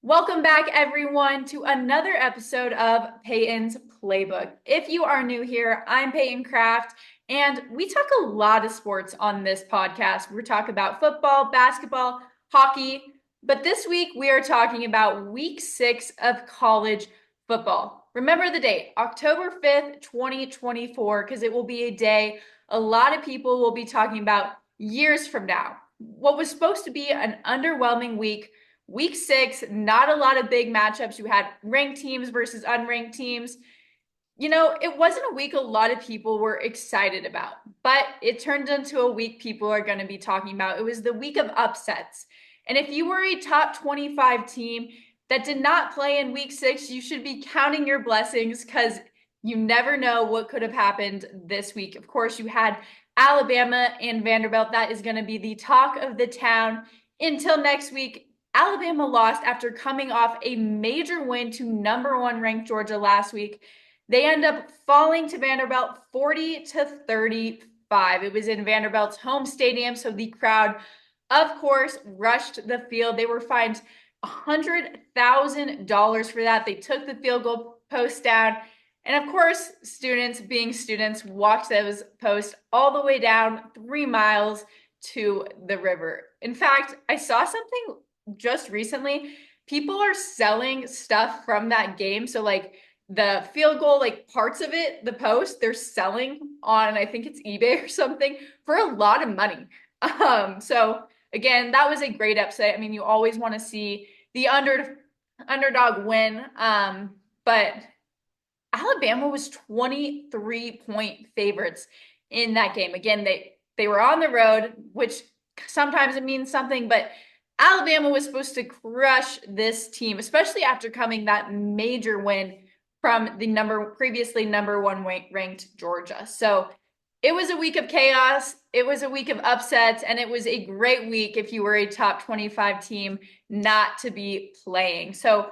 Welcome back, everyone, to another episode of Peyton's Playbook. If you are new here, I'm Peyton Kraft, and we talk a lot of sports on this podcast. We talk about football, basketball, hockey, but this week we are talking about week 6 of college football. Remember the date, October 5th, 2024, because it will be a day a lot of people will be talking about years from now. What was supposed to be an underwhelming week. Week 6, not a lot of big matchups. You had ranked teams versus unranked teams. It wasn't a week a lot of people were excited about, but it turned into a week people are going to be talking about. It was the week of upsets. And if you were a top 25 team that did not play in week 6, you should be counting your blessings because you never know what could have happened this week. Of course, you had Alabama and Vanderbilt. That is going to be the talk of the town until next week. Alabama lost after coming off a major win to number 1 ranked Georgia last week. They end up falling to Vanderbilt 40-35. It was in Vanderbilt's home stadium, so the crowd, of course, rushed the field. They were fined $100,000 for that. They took the field goal post down. And of course, students, being students, walked those posts all the way down 3 miles to the river. In fact, I saw something just recently. People are selling stuff from that game. So like the field goal, like parts of it, the post, they're selling on, I think it's eBay or something, for a lot of money. So again, that was a great upset. I mean, you always want to see the underdog win. But Alabama was 23-point favorites in that game. Again, they were on the road, which sometimes it means something, but Alabama was supposed to crush this team, especially after coming that major win from the previously number 1 ranked Georgia. So it was a week of chaos. It was a week of upsets, and it was a great week if you were a top 25 team not to be playing. So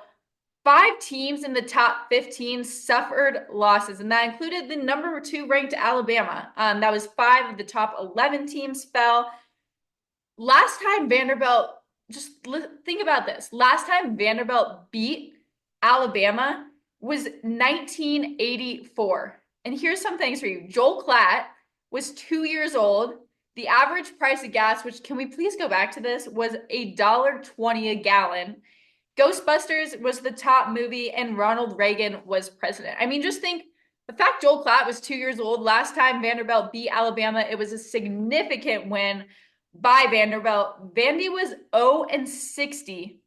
5 teams in the top 15 suffered losses, and that included the number 2 ranked Alabama. That was 5 of the top 11 teams fell. Last time Vanderbilt, just think about this. Last time Vanderbilt beat Alabama was 1984. And here's some things for you. Joel Klatt was 2 years old. The average price of gas, which can we please go back to this, was $1.20 a gallon. Ghostbusters was the top movie, and Ronald Reagan was president. I mean, just think the fact Joel Klatt was 2 years old. Last time Vanderbilt beat Alabama, it was a significant win by Vanderbilt. Vandy was 0-60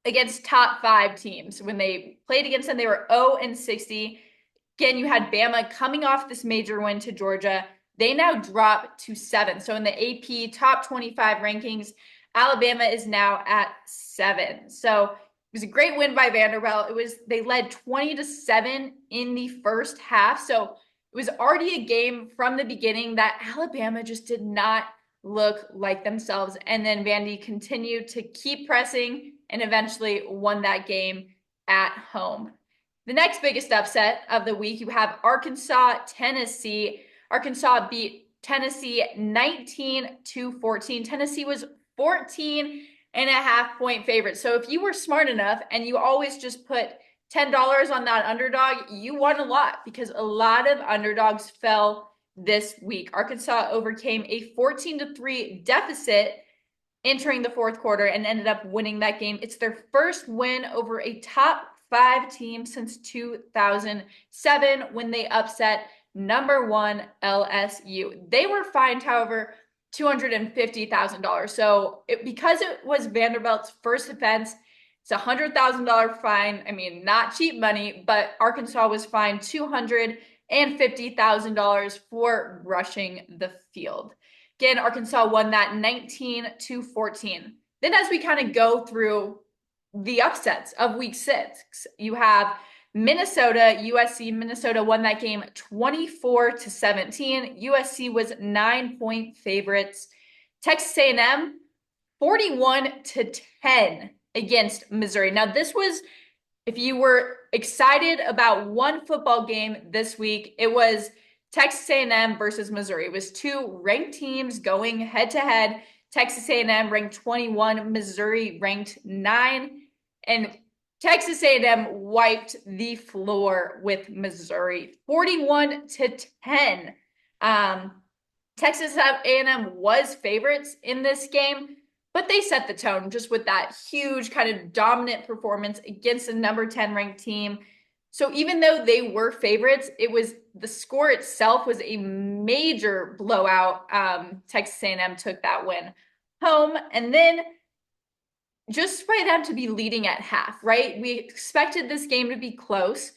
against top 5 teams. When they played against them, they were 0-60. Again, you had Bama coming off this major win to Georgia. They now drop to 7. So in the AP top 25 rankings, Alabama is now at 7. So it was a great win by Vanderbilt. They led 20-7 in the first half. So it was already a game from the beginning that Alabama just did not look like themselves. And then Vandy continued to keep pressing and eventually won that game at home. The next biggest upset of the week, you have Arkansas, Tennessee. Arkansas beat Tennessee 19-14. Tennessee was 14.5-point favorite. So if you were smart enough and you always just put $10 on that underdog, you won a lot because a lot of underdogs fell this week. Arkansas overcame a 14-3 deficit entering the fourth quarter and ended up winning that game. It's their first win over a top 5 team since 2007 when they upset number 1 LSU. They were fined, however, $250,000. So because it was Vanderbilt's first offense, it's a $100,000 fine. I mean, not cheap money, but Arkansas was fined $250,000 for rushing the field. Again, Arkansas won that 19-14. Then as we kind of go through the upsets of week 6, you have Minnesota, USC. Minnesota won that game 24-17. USC was 9-point favorites. Texas A&M 41-10 against Missouri. Now this was, if you were excited about one football game this week, it was Texas A&M versus Missouri. It was 2 ranked teams going head to head. Texas A&M ranked 21, Missouri ranked 9. And Texas A&M wiped the floor with Missouri, 41-10. Texas A&M was favorites in this game, but they set the tone just with that huge kind of dominant performance against a number 10 ranked team. So even though they were favorites, it was the score itself was a major blowout. Texas A&M took that win home, and then just by them to be leading at half, right? We expected this game to be close.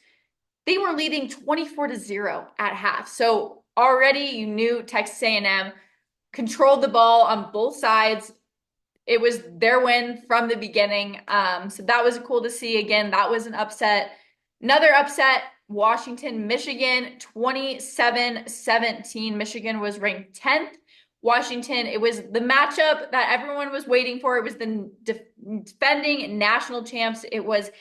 They were leading 24-0 at half. So already you knew Texas A&M controlled the ball on both sides. It was their win from the beginning. So that was cool to see. Again, that was an upset. Another upset, Washington, Michigan, 27-17. Michigan was ranked 10th. Washington, it was the matchup that everyone was waiting for. It was the defending national champs. It was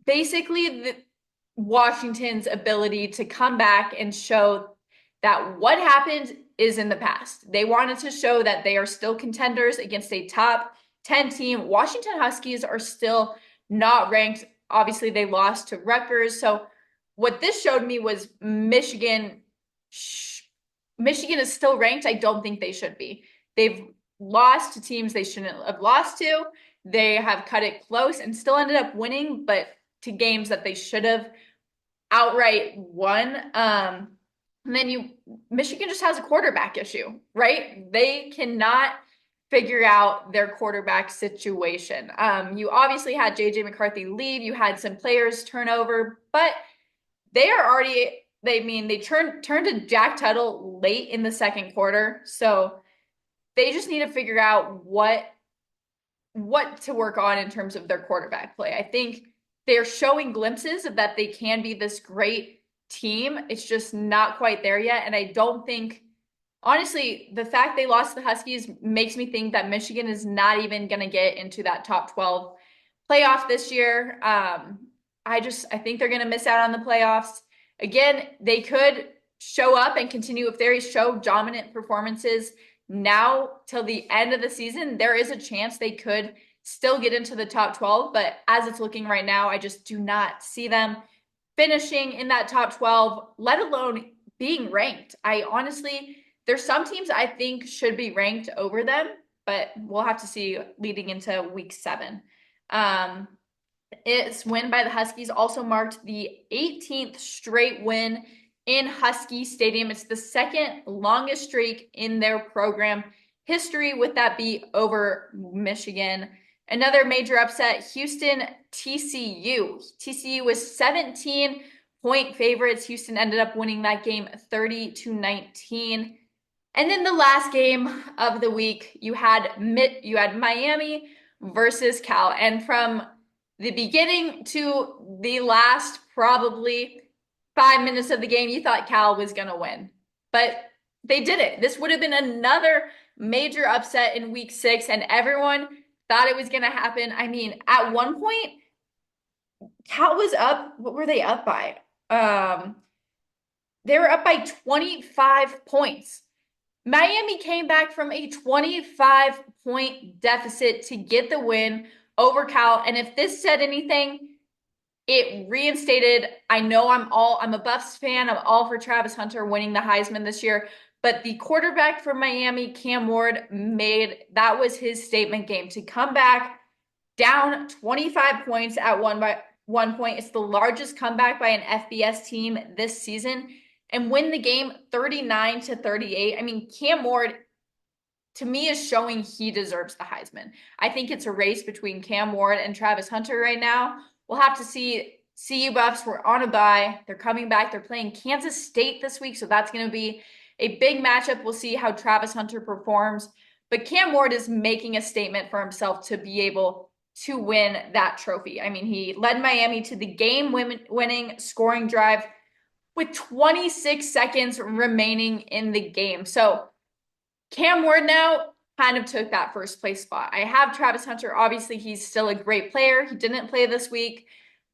basically the Washington's ability to come back and show that what happened is in the past. They wanted to show that they are still contenders against a top 10 team. Washington Huskies are still not ranked. Obviously, they lost to Rutgers. So what this showed me was Michigan is still ranked. I don't think they should be. They've lost to teams they shouldn't have lost to. They have cut it close and still ended up winning, but to games that they should have outright won. And then Michigan just has a quarterback issue, right? They cannot figure out their quarterback situation. You obviously had JJ McCarthy leave. You had some players turn over, but they are already, they turned to Jack Tuttle late in the second quarter. So they just need to figure out what to work on in terms of their quarterback play. I think they're showing glimpses of that they can be this great team. It's just not quite there yet. And I don't think, honestly, the fact they lost the Huskies makes me think that Michigan is not even going to get into that top 12 playoff this year. I think they're going to miss out on the playoffs. Again, they could show up and continue if they show dominant performances now till the end of the season. There is a chance they could still get into the top 12, but as it's looking right now, I just do not see them finishing in that top 12, let alone being ranked. There's some teams I think should be ranked over them, but we'll have to see leading into week 7. Its win by the Huskies also marked the 18th straight win in Husky Stadium. It's the second longest streak in their program history, with that be over Michigan. Another major upset, Houston TCU. TCU was 17-point favorites. Houston ended up winning that game 30-19. And then the last game of the week, you had Miami versus Cal. And from the beginning to the last probably 5 minutes of the game, you thought Cal was going to win. But they didn't. This would have been another major upset in week 6, and everyone thought it was going to happen. I mean, at one point, Cal was up. What were they up by? They were up by 25 points. Miami came back from a 25-point deficit to get the win over Cal. And if this said anything, it reinstated, I know I'm a Buffs fan. I'm all for Travis Hunter winning the Heisman this year. But the quarterback for Miami, Cam Ward, that was his statement game to come back down 25 points at one point. It's the largest comeback by an FBS team this season, and win the game 39-38. I mean, Cam Ward, to me, is showing he deserves the Heisman. I think it's a race between Cam Ward and Travis Hunter right now. We'll have to see. CU Buffs were on a bye. They're coming back. They're playing Kansas State this week, so that's going to be a big matchup. We'll see how Travis Hunter performs. But Cam Ward is making a statement for himself to be able to win that trophy. I mean, he led Miami to the game-winning scoring drive with 26 seconds remaining in the game. So Cam Ward now kind of took that first place spot. I have Travis Hunter. Obviously, he's still a great player. He didn't play this week,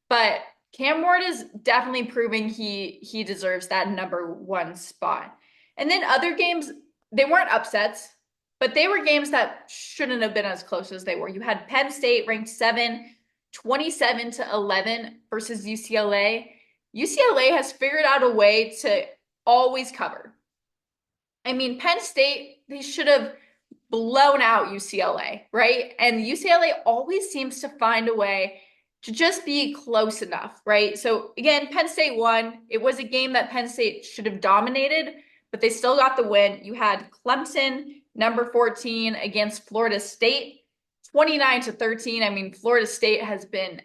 but Cam Ward is definitely proving he deserves that number 1 spot. And then other games, they weren't upsets, but they were games that shouldn't have been as close as they were. You had Penn State ranked 27-11 versus UCLA. UCLA has figured out a way to always cover. I mean, Penn State, they should have blown out UCLA, right? And UCLA always seems to find a way to just be close enough, right? So again, Penn State won. It was a game that Penn State should have dominated, but they still got the win. You had Clemson, number 14, against Florida State, 29-13. I mean, Florida State has been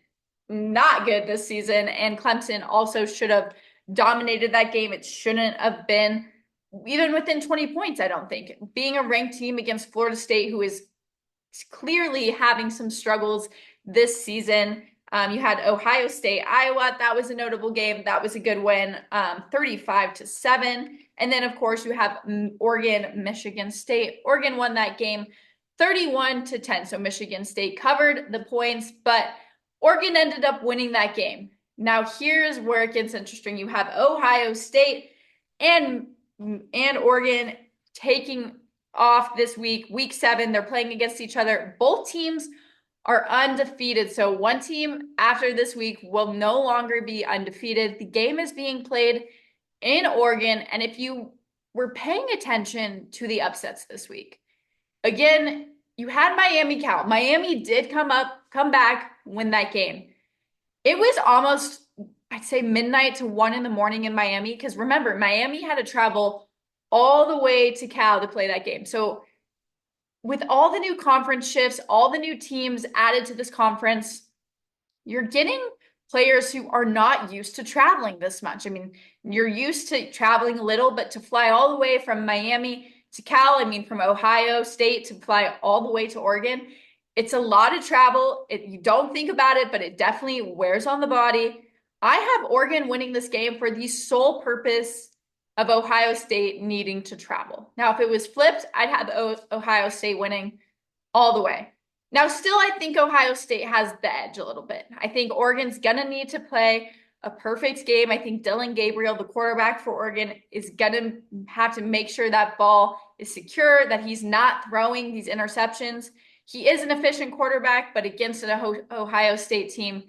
not good this season, and Clemson also should have dominated that game. It shouldn't have been even within 20 points, I don't think. Being a ranked team against Florida State, who is clearly having some struggles this season. You had Ohio State, Iowa. That was a notable game. That was a good win, 35-7. And then, of course, you have Oregon, Michigan State. Oregon won that game 31-10. So Michigan State covered the points, but Oregon ended up winning that game. Now, here's where it gets interesting. You have Ohio State and Oregon taking off this week, week 7. They're playing against each other. Both teams are undefeated. So one team after this week will no longer be undefeated. The game is being played in Oregon. And if you were paying attention to the upsets this week, again, you had Miami Cal. Miami did come back, win that game. It was almost, I'd say, midnight to 1 in the morning in Miami. Because remember, Miami had to travel all the way to Cal to play that game. So with all the new conference shifts, all the new teams added to this conference, you're getting players who are not used to traveling this much. I mean, you're used to traveling a little, but to fly all the way from Miami to Cal, I mean, from Ohio State to fly all the way to Oregon, it's a lot of travel. You don't think about it, but it definitely wears on the body. I have Oregon winning this game for the sole purpose of Ohio State needing to travel. Now, if it was flipped, I'd have Ohio State winning all the way. Now, still, I think Ohio State has the edge a little bit. I think Oregon's going to need to play a perfect game. I think Dylan Gabriel, the quarterback for Oregon, is going to have to make sure that ball is secure, that he's not throwing these interceptions. He is an efficient quarterback, but against an Ohio State team,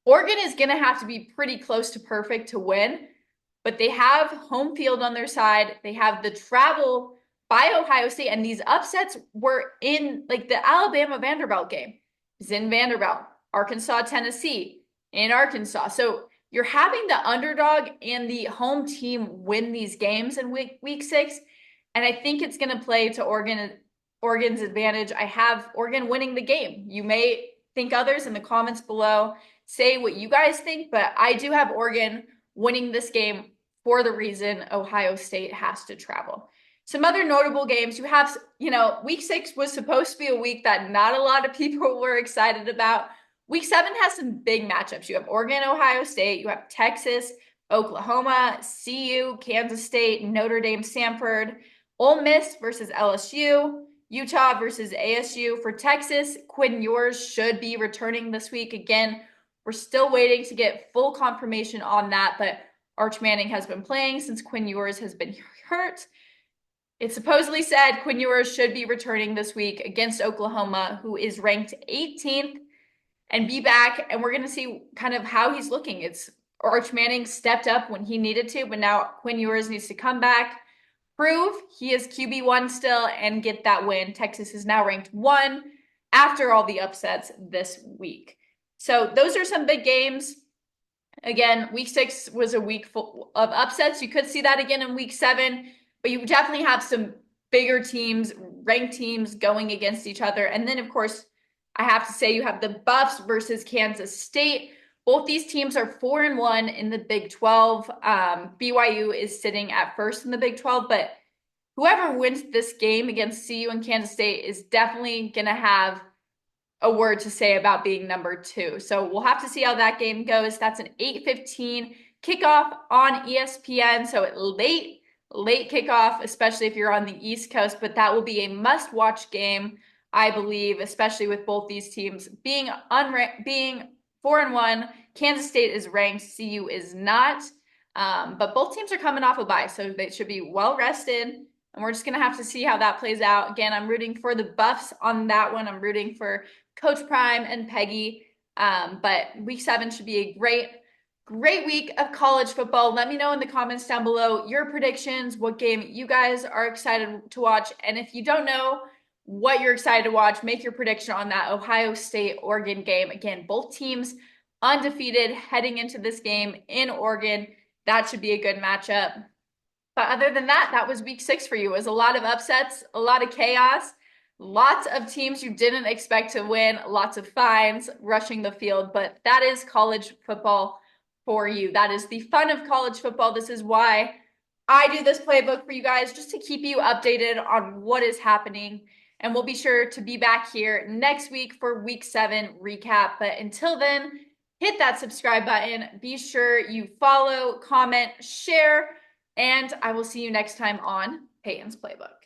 Oregon is going to have to be pretty close to perfect to win. But they have home field on their side. They have the travel by Ohio State. And these upsets were in, like, the Alabama Vanderbilt game is in Vanderbilt, Arkansas, Tennessee, in Arkansas. So you're having the underdog and the home team win these games in week 6. And I think it's going to play to Oregon's advantage. I have Oregon winning the game. You may think others in the comments below. Say what you guys think, but I do have Oregon winning this game for the reason Ohio State has to travel. Some other notable games you have, week 6 was supposed to be a week that not a lot of people were excited about. Week 7 has some big matchups. You have Oregon, Ohio State, you have Texas, Oklahoma, CU, Kansas State, Notre Dame, Stanford, Ole Miss versus LSU, Utah versus ASU. For Texas, Quinn Ewers should be returning this week. Again, we're still waiting to get full confirmation on that, but Arch Manning has been playing since Quinn Ewers has been hurt. It supposedly said Quinn Ewers should be returning this week against Oklahoma, who is ranked 18th, and be back. And we're going to see kind of how he's looking. It's Arch Manning stepped up when he needed to, but now Quinn Ewers needs to come back, prove he is QB1 still, and get that win. Texas is now ranked 1 after all the upsets this week. So those are some big games. Again, week 6 was a week full of upsets. You could see that again in week 7, but you definitely have some bigger teams, ranked teams going against each other. And then, of course, I have to say you have the Buffs versus Kansas State. Both these teams are 4-1 in the Big 12. BYU is sitting at first in the Big 12, but whoever wins this game against CU and Kansas State is definitely going to have a word to say about being number 2. So we'll have to see how that game goes. That's an 8:15 kickoff on ESPN. So late kickoff, especially if you're on the East Coast, but that will be a must-watch game, I believe, especially with both these teams being 4-1. Kansas State is ranked, CU is not. But both teams are coming off a bye, so they should be well rested And we're just going to have to see how that plays out. Again, I'm rooting for the Buffs on that one. I'm rooting for Coach Prime and Peggy. But week 7 should be a great week of college football. Let me know in the comments down below your predictions, what game you guys are excited to watch. And if you don't know what you're excited to watch, make your prediction on that Ohio State-Oregon game. Again, both teams undefeated heading into this game in Oregon. That should be a good matchup. But other than that, that was week 6 for you. It was a lot of upsets, a lot of chaos, lots of teams you didn't expect to win, lots of fines, rushing the field. But that is college football for you. That is the fun of college football. This is why I do this playbook for you guys, just to keep you updated on what is happening. And we'll be sure to be back here next week for week 7 recap. But until then, hit that subscribe button. Be sure you follow, comment, share, and I will see you next time on Peyton's Playbook.